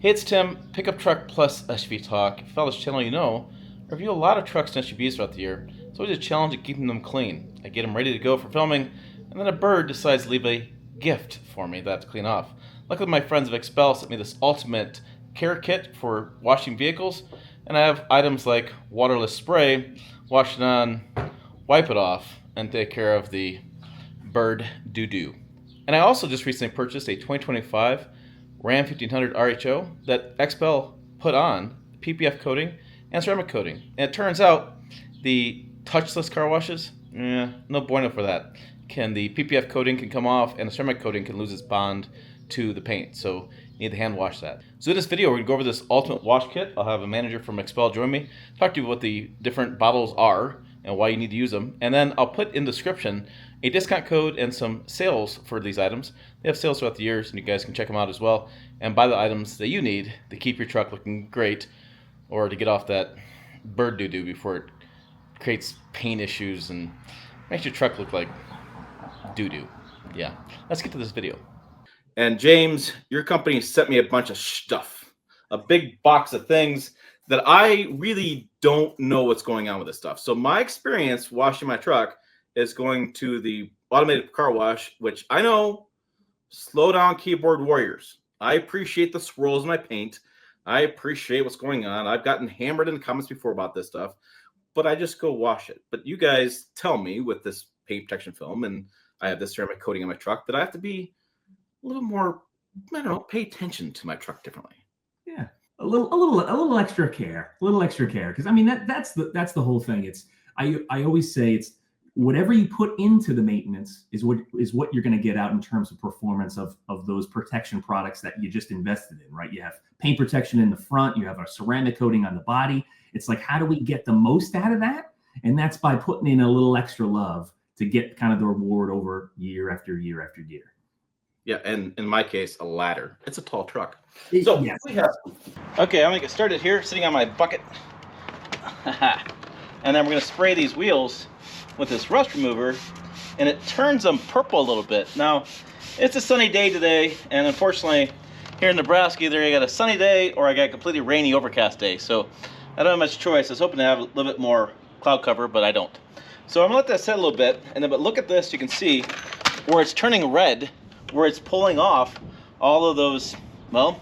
Hey, it's Tim, Pickup Truck Plus SUV Talk. If you follow this channel, you know I review a lot of trucks and SUVs throughout the year. It's always a challenge of keeping them clean. I get them ready to go for filming, and then a bird decides to leave a gift for me that I have to clean off. Luckily, my friends of XPEL sent me this Ultimate Care Kit for washing vehicles, and I have items like waterless spray, wash it on, wipe it off, and take care of the bird doo-doo. And I also just recently purchased a 2025 Ram 1500 RHO that XPEL put on PPF coating and ceramic coating. And it turns out the touchless car washes, no bueno for that. The PPF coating can come off and the ceramic coating can lose its bond to the paint. So you need to hand wash that. So in this video, we're gonna go over this ultimate wash kit. I'll have a manager from XPEL join me, talk to you what the different bottles are and why you need to use them. And then I'll put in the description a discount code and some sales for these items. They have sales throughout the years, and you guys can check them out as well and buy the items that you need to keep your truck looking great or to get off that bird doo-doo before it creates paint issues and makes your truck look like doo-doo. Yeah, let's get to this video. And James, your company sent me a bunch of stuff, a big box of things that I really don't know what's going on with this stuff. So my experience washing my truck is going to the automated car wash, which I know, slow down keyboard warriors. I appreciate the swirls in my paint. I appreciate what's going on. I've gotten hammered in the comments before about this stuff, but I just go wash it. But you guys tell me with this paint protection film and I have this ceramic coating on my truck that I have to be a little more, I don't know, pay attention to my truck differently. Yeah, a little extra care, because I mean that's the whole thing. It's I always say it's whatever you put into the maintenance is what you're going to get out in terms of performance of those protection products that you just invested in, right? You have paint protection in the front, you have a ceramic coating on the body. It's like, how do we get the most out of that? And that's by putting in a little extra love to get kind of the reward over year after year after year. Yeah, and in my case, a ladder. It's a tall truck. So yes. Okay, I'm gonna get started here, sitting on my bucket. And then we're gonna spray these wheels with this rust remover, and it turns them purple a little bit. Now, it's a sunny day today, and unfortunately, here in Nebraska, either I got a sunny day or I got a completely rainy, overcast day. So I don't have much choice. I was hoping to have a little bit more cloud cover, but I don't. So I'm gonna let that set a little bit, and then but look at this. You can see where it's turning red, where it's pulling off all of those, well,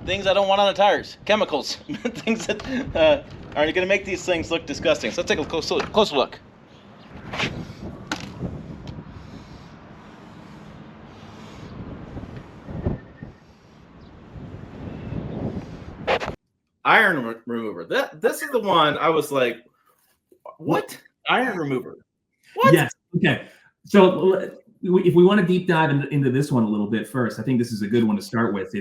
things I don't want on the tires, chemicals, things that are going to make these things look disgusting. So let's take a close look. Iron remover. This is the one I was like, what? Iron remover? What? Yes. Okay. So if we want to deep dive into this one a little bit first, I think this is a good one to start with.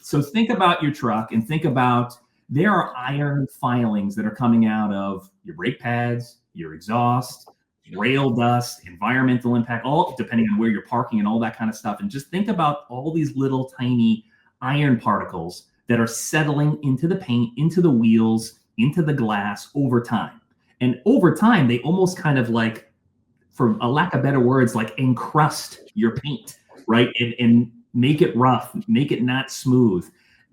So think about your truck and think about there are iron filings that are coming out of your brake pads, your exhaust, rail dust, environmental impact, all depending on where you're parking and all that kind of stuff. And just think about all these little tiny iron particles that are settling into the paint, into the wheels, into the glass over time. And over time, they almost kind of like, for a lack of better words, like encrust your paint, right? And make it rough, make it not smooth.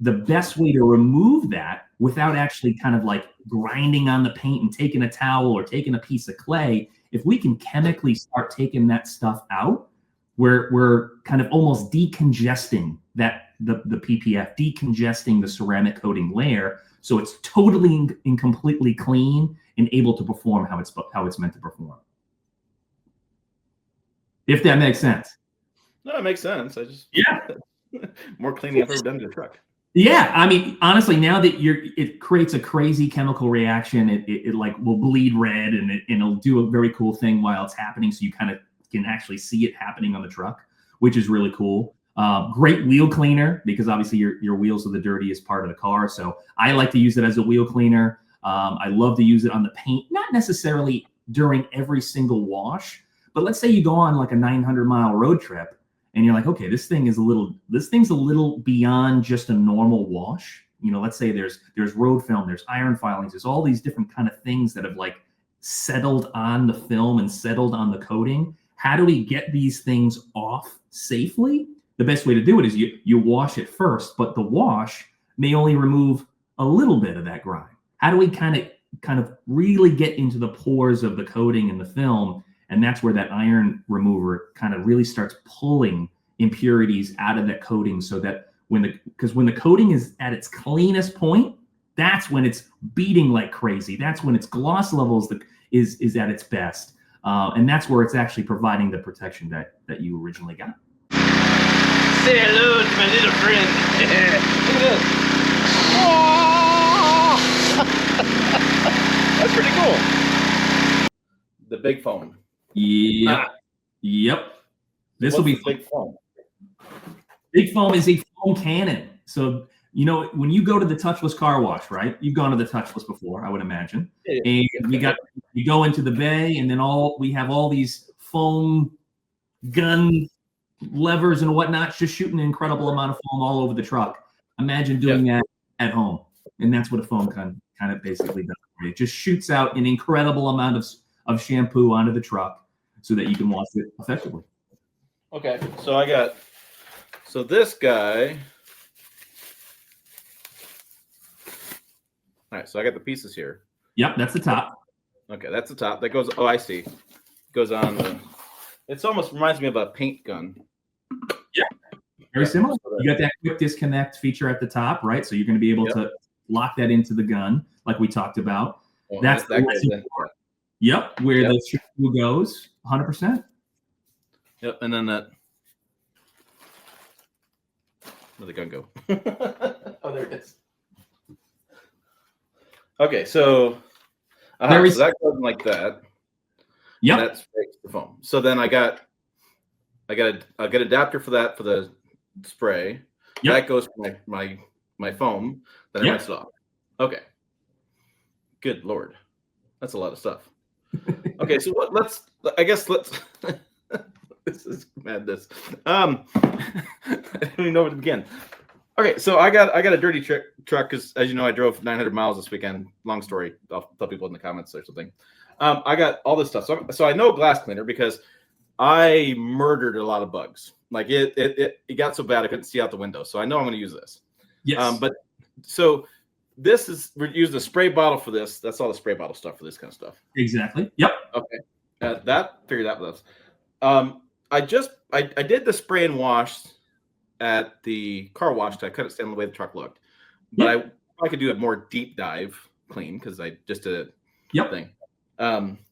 The best way to remove that without actually kind of like grinding on the paint and taking a towel or taking a piece of clay, if we can chemically start taking that stuff out, we're kind of almost decongesting the PPF, decongesting the ceramic coating layer, so it's totally and completely clean and able to perform how it's meant to perform. If that makes sense. No, it makes sense. I just more cleaning I've ever done to the truck. Yeah, I mean, honestly, now that it creates a crazy chemical reaction. It like will bleed red, and it'll do a very cool thing while it's happening. So you kind of can actually see it happening on the truck, which is really cool. Great wheel cleaner, because obviously your wheels are the dirtiest part of the car. So I like to use it as a wheel cleaner. I love to use it on the paint, not necessarily during every single wash, but let's say you go on like a 900-mile road trip and you're like, okay, this thing's a little beyond just a normal wash. You know, let's say there's road film, there's iron filings, there's all these different kind of things that have like settled on the film and settled on the coating. How do we get these things off safely? the best way to do it is you wash it first, but the wash may only remove a little bit of that grime. How do we kind of really get into the pores of the coating and the film? And that's where that iron remover kind of really starts pulling impurities out of that coating, so that when the coating is at its cleanest point, that's when it's beating like crazy. That's when its gloss levels is at its best. And that's where it's actually providing the protection that you originally got. Say hello to my little friend. Look at this. That's pretty cool. The big foam. Yep. Yep. This will be big foam. Big foam is a foam cannon. So, you know, when you go to the touchless car wash, right? You've gone to the touchless before, I would imagine. Yeah. And we go into the bay, and then we have all these foam gun levers and whatnot, just shooting an incredible amount of foam all over the truck. Imagine doing that at home. And that's what a foam kind of basically does. It just shoots out an incredible amount of shampoo onto the truck so that you can wash it effectively. Okay, so this guy. All right, so I got the pieces here. Yep, that's the top. Okay, that's the top. That goes, oh, I see. Goes on the, it almost reminds me of a paint gun. Yeah, very similar. You got that quick disconnect feature at the top, right? So you're going to be able to lock that into the gun, like we talked about. Well, that's that goes in. Yep, where the shampoo goes, 100%. Yep, and then that. Where'd the gun go? Oh, there it is. Okay, so, so that goes like that. Yep. That's the foam. So then I got an adapter for that for the spray. Yep. That goes for my foam. Then I rinse it off. Okay. Good Lord, that's a lot of stuff. Okay, so let's. This is madness. I don't even know where to begin. Okay, so I got a dirty truck because, as you know, I drove 900 miles this weekend. Long story. I'll tell people in the comments or something. I got all this stuff. So I know glass cleaner because I murdered a lot of bugs. Like it got so bad I couldn't see out the window. So I know I'm going to use this. Yes. But so we're using a spray bottle for this. That's all the spray bottle stuff for this kind of stuff. Exactly. Yep. Okay. Figured that was. I did the spray and wash at the car wash to kind of stand the way the truck looked, but I could do a more deep dive clean because I just did a thing.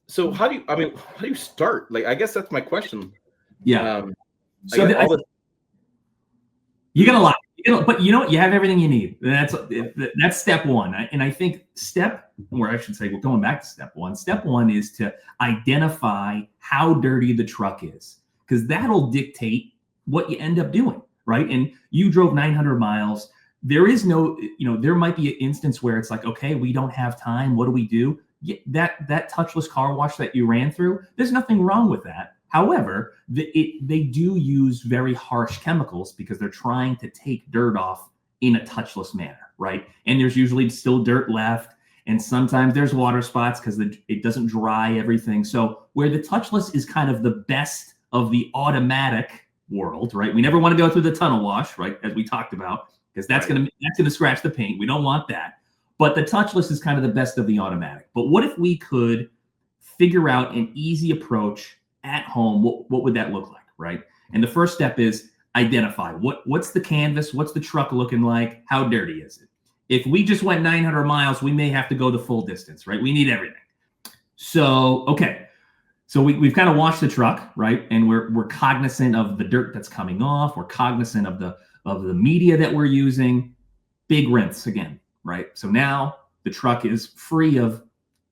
So how do you start? Like, I guess that's my question. Yeah. So you got a lot, but you know what? You have everything you need. That's step one. And I think we're going back to step one. Step one is to identify how dirty the truck is, because that'll dictate what you end up doing. Right. And you drove 900 miles. There is no, there might be an instance where it's like, okay, we don't have time. What do we do? That touchless car wash that you ran through, there's nothing wrong with that. However, they do use very harsh chemicals because they're trying to take dirt off in a touchless manner. Right. And there's usually still dirt left. And sometimes there's water spots because it doesn't dry everything. So where the touchless is kind of the best of the automatic world, right? We never want to go through the tunnel wash, right? As we talked about, because that's gonna scratch the paint. We don't want that. But the touchless is kind of the best of the automatic. But what if we could figure out an easy approach at home? What would that look like, right? And the first step is identify what's the canvas, what's the truck looking like, how dirty is it? If we just went 900 miles, we may have to go the full distance, right? We need everything. So, okay. So we've kind of washed the truck, right? And we're cognizant of the dirt that's coming off. We're cognizant of the media that we're using. Big rinse again, right? So now the truck is free of,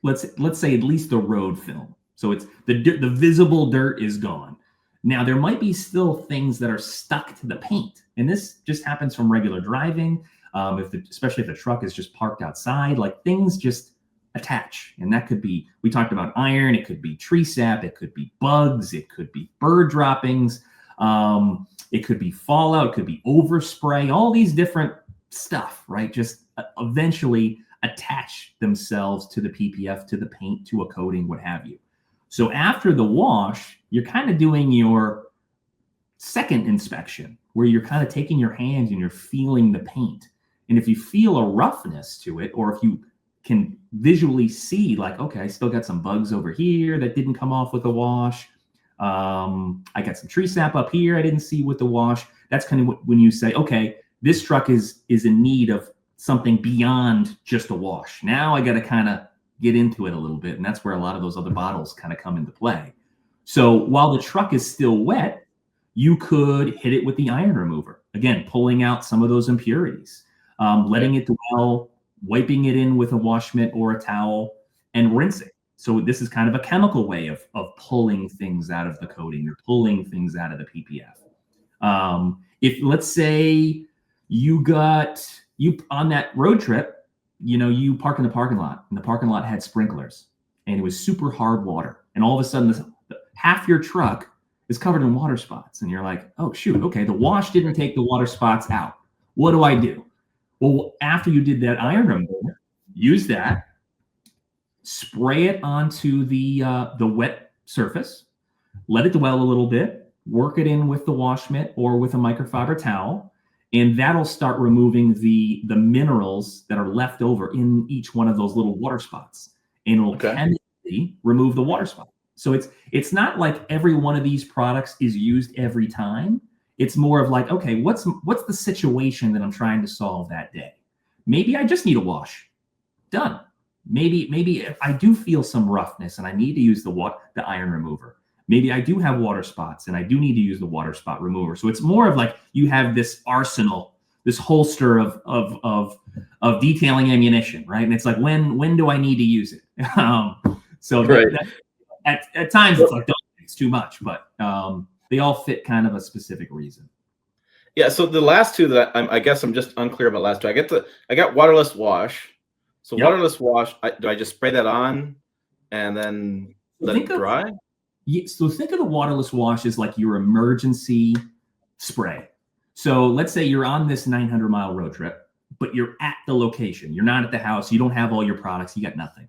let's say, at least the road film. So it's the visible dirt is gone. Now there might be still things that are stuck to the paint, and this just happens from regular driving. Especially if the truck is just parked outside, like things just attach. And that could be, we talked about iron, it could be tree sap, it could be bugs, it could be bird droppings, it could be fallout, it could be overspray, all these different stuff, right? Just eventually attach themselves to the PPF, to the paint, to a coating, what have you. So after the wash, you're kind of doing your second inspection where you're kind of taking your hand and you're feeling the paint. And if you feel a roughness to it, or if you can visually see like, okay, I still got some bugs over here that didn't come off with the wash. I got some tree sap up here I didn't see with the wash. That's kind of when you say, okay, this truck is in need of something beyond just a wash. Now I got to kind of get into it a little bit. And that's where a lot of those other bottles kind of come into play. So while the truck is still wet, you could hit it with the iron remover. Again, pulling out some of those impurities, letting it dwell, wiping it in with a wash mitt or a towel, and rinsing. So this is kind of a chemical way of pulling things out of the coating or pulling things out of the PPF. If let's say you on that road trip, you park in the parking lot and the parking lot had sprinklers and it was super hard water. And all of a sudden half your truck is covered in water spots. And you're like, oh shoot, okay, the wash didn't take the water spots out. What do I do? Well, after you did that iron remover, use that, spray it onto the wet surface, let it dwell a little bit, work it in with the wash mitt or with a microfiber towel, and that'll start removing the minerals that are left over in each one of those little water spots, and it'll chemically remove the water spot. So it's not like every one of these products is used every time. It's more of like, okay, what's the situation that I'm trying to solve that day? Maybe I just need a wash. Done. Maybe if I do feel some roughness and I need to use the iron remover. Maybe I do have water spots and I do need to use the water spot remover. So it's more of like you have this arsenal, this holster of detailing ammunition, right? And it's like, when do I need to use it? So right. At times it's like, don't, it's too much, but they all fit kind of a specific reason. Yeah. So the last two that I guess I'm just unclear about last two. I got waterless wash. So waterless wash, do I just spray that on and then let it dry? So think of the waterless wash as like your emergency spray. So let's say you're on this 900-mile road trip, but you're at the location. You're not at the house. You don't have all your products. You got nothing.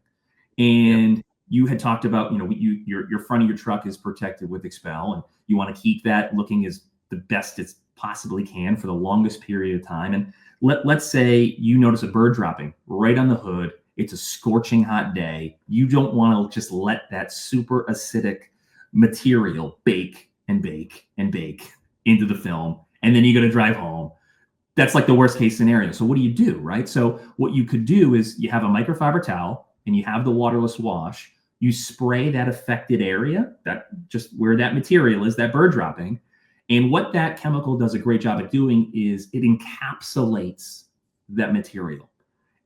And you had talked about, your front of your truck is protected with XPEL, and you want to keep that looking as the best it possibly can for the longest period of time. And let's say you notice a bird dropping right on the hood. It's a scorching hot day. You don't want to just let that super acidic material bake and bake and bake into the film, and then you got to drive home. That's like the worst case scenario. So what do you do, right? So what you could do is you have a microfiber towel and you have the waterless wash. You spray that affected area, that just where that material is, that bird dropping. And what that chemical does a great job at doing is it encapsulates that material.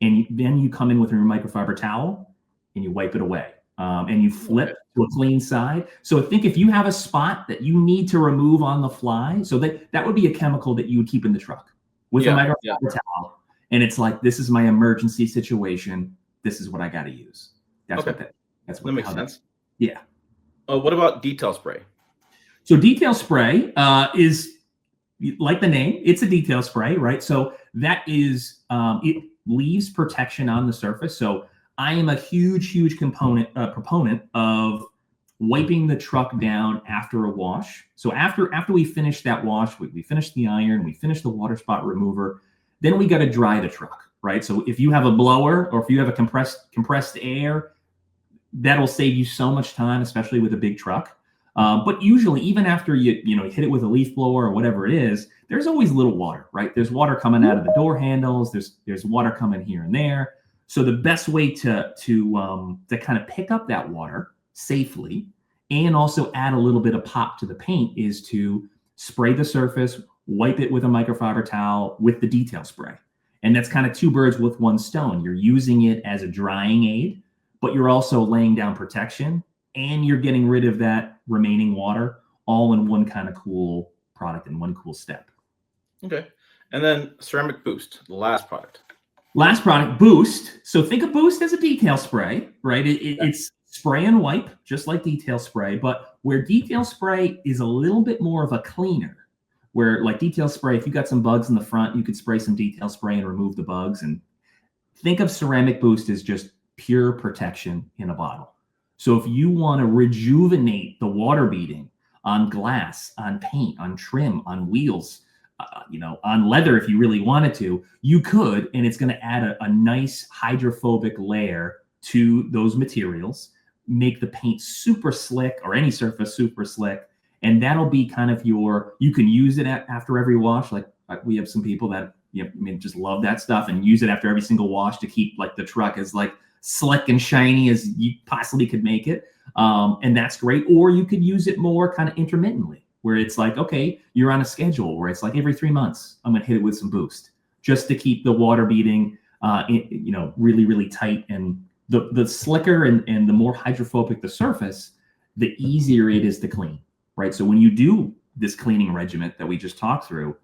And then you come in with your microfiber towel and you wipe it away. And you flip to a clean side. So think if you have a spot that you need to remove on the fly, so that would be a chemical that you would keep in the truck with a microfiber towel. And it's like, this is my emergency situation. This is what I got to use. That's that makes sense. Yeah. What about detail spray? So detail spray is like the name. It's a detail spray, right? So that is it leaves protection on the surface. So I am a huge proponent of wiping the truck down after a wash. So after we finish that wash, we finish the iron, we finish the water spot remover, then we got to dry the truck, right? So if you have a blower or if you have a compressed air, that'll save you so much time, especially with a big truck. But usually, even after you hit it with a leaf blower or whatever it is, there's always little water, right? There's water coming out of the door handles. There's water coming here and there. So the best way to kind of pick up that water safely and also add a little bit of pop to the paint is to spray the surface, wipe it with a microfiber towel with the detail spray. And that's kind of two birds with one stone. You're using it as a drying aid, but you're also laying down protection and you're getting rid of that remaining water all in one kind of cool product and one cool step. Okay. And then ceramic boost, the last product. Last product, Boost. So think of Boost as a detail spray, right? It's spray and wipe, just like detail spray, but where detail spray is a little bit more of a cleaner, where like detail spray, if you got some bugs in the front, you could spray some detail spray and remove the bugs. And think of ceramic Boost as just pure protection in a bottle. So if you want to rejuvenate the water beading on glass, on paint, on trim, on wheels, on leather if you really wanted to. You could, and it's going to add a nice hydrophobic layer to those materials, make the paint super slick, or any surface super slick, and that'll be kind of you can use it after every wash. Like we have some people that just love that stuff and use it after every single wash to keep like the truck as like slick and shiny as you possibly could make it. And that's great. Or you could use it more kind of intermittently, where it's like, okay, you're on a schedule where it's like every 3 months, I'm going to hit it with some Boost just to keep the water beating, really, really tight. And the slicker and the more hydrophobic the surface, the easier it is to clean, right? So when you do this cleaning regimen that we just talked through,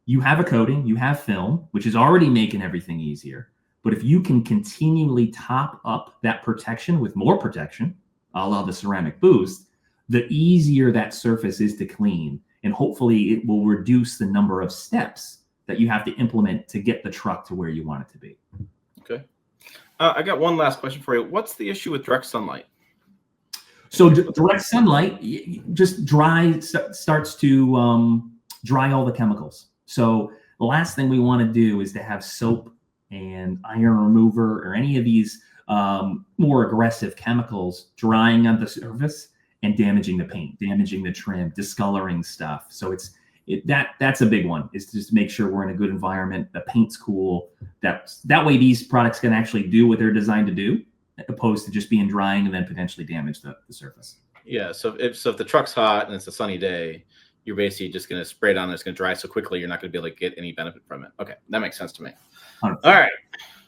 you have a coating, you have film, which is already making everything easier. But if you can continually top up that protection with more protection, a la the ceramic Boost, the easier that surface is to clean. And hopefully it will reduce the number of steps that you have to implement to get the truck to where you want it to be. Okay. I got one last question for you. What's the issue with direct sunlight? So direct sunlight just starts to dry all the chemicals. So the last thing we want to do is to have soap and iron remover or any of these more aggressive chemicals drying on the surface and damaging the paint, damaging the trim, discoloring stuff. So that's a big one, is to just make sure we're in a good environment, the paint's cool. That way these products can actually do what they're designed to do, opposed to just being drying and then potentially damage the surface. Yeah, so if the truck's hot and it's a sunny day, you're basically just going to spray it on, it's going to dry so quickly you're not going to be able to get any benefit from it. Okay, that makes sense to me. 100%. All right.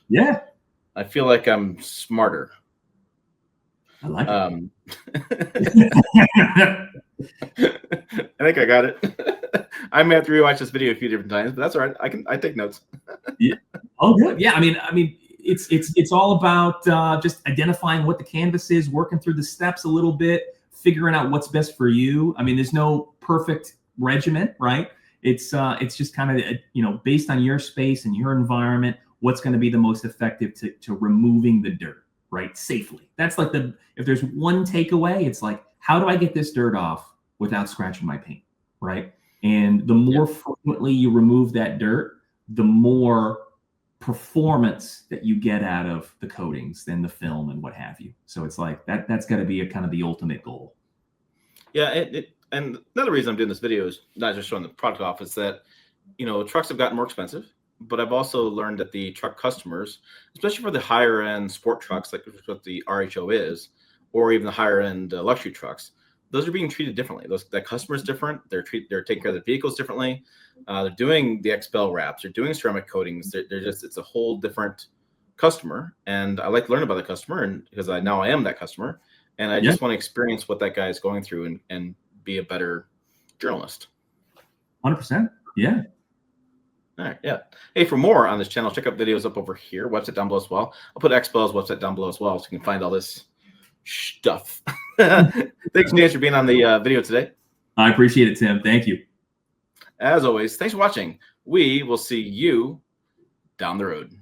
Yeah. I feel like I'm smarter. I like it. I think I got it. I may have to rewatch this video a few different times, but that's all right. I take notes. Yeah. Oh, good. Yeah. I mean, it's all about just identifying what the canvas is, working through the steps a little bit, figuring out what's best for you. I mean, there's no perfect regimen, right? It's just kind of based on your space and your environment, what's going to be the most effective to removing the dirt, right? Safely. That's like if there's one takeaway, it's like, how do I get this dirt off without scratching my paint, right? And the more frequently you remove that dirt, the more performance that you get out of the coatings than the film and what have you. So it's like that's got to be a kind of the ultimate goal. Yeah, and another reason I'm doing this video is not just showing the product off, is that trucks have gotten more expensive, but I've also learned that the truck customers, especially for the higher end sport trucks, like what the RHO is, or even the higher end luxury trucks, those are being treated differently. That customer is different. They're taking care of the vehicles differently. They're doing the XPEL wraps. They're doing ceramic coatings. It's a whole different customer. And I like to learn about the customer, and because now I am that customer, and I just want to experience what that guy is going through and be a better journalist. 100%. Yeah. All right. Yeah. Hey, for more on this channel, check out videos up over here. Website down below as well. I'll put XPEL's website down below as well, so you can find all this stuff. Thanks, James, for being on the video today. I appreciate it, Tim. Thank you. As always, thanks for watching. We will see you down the road.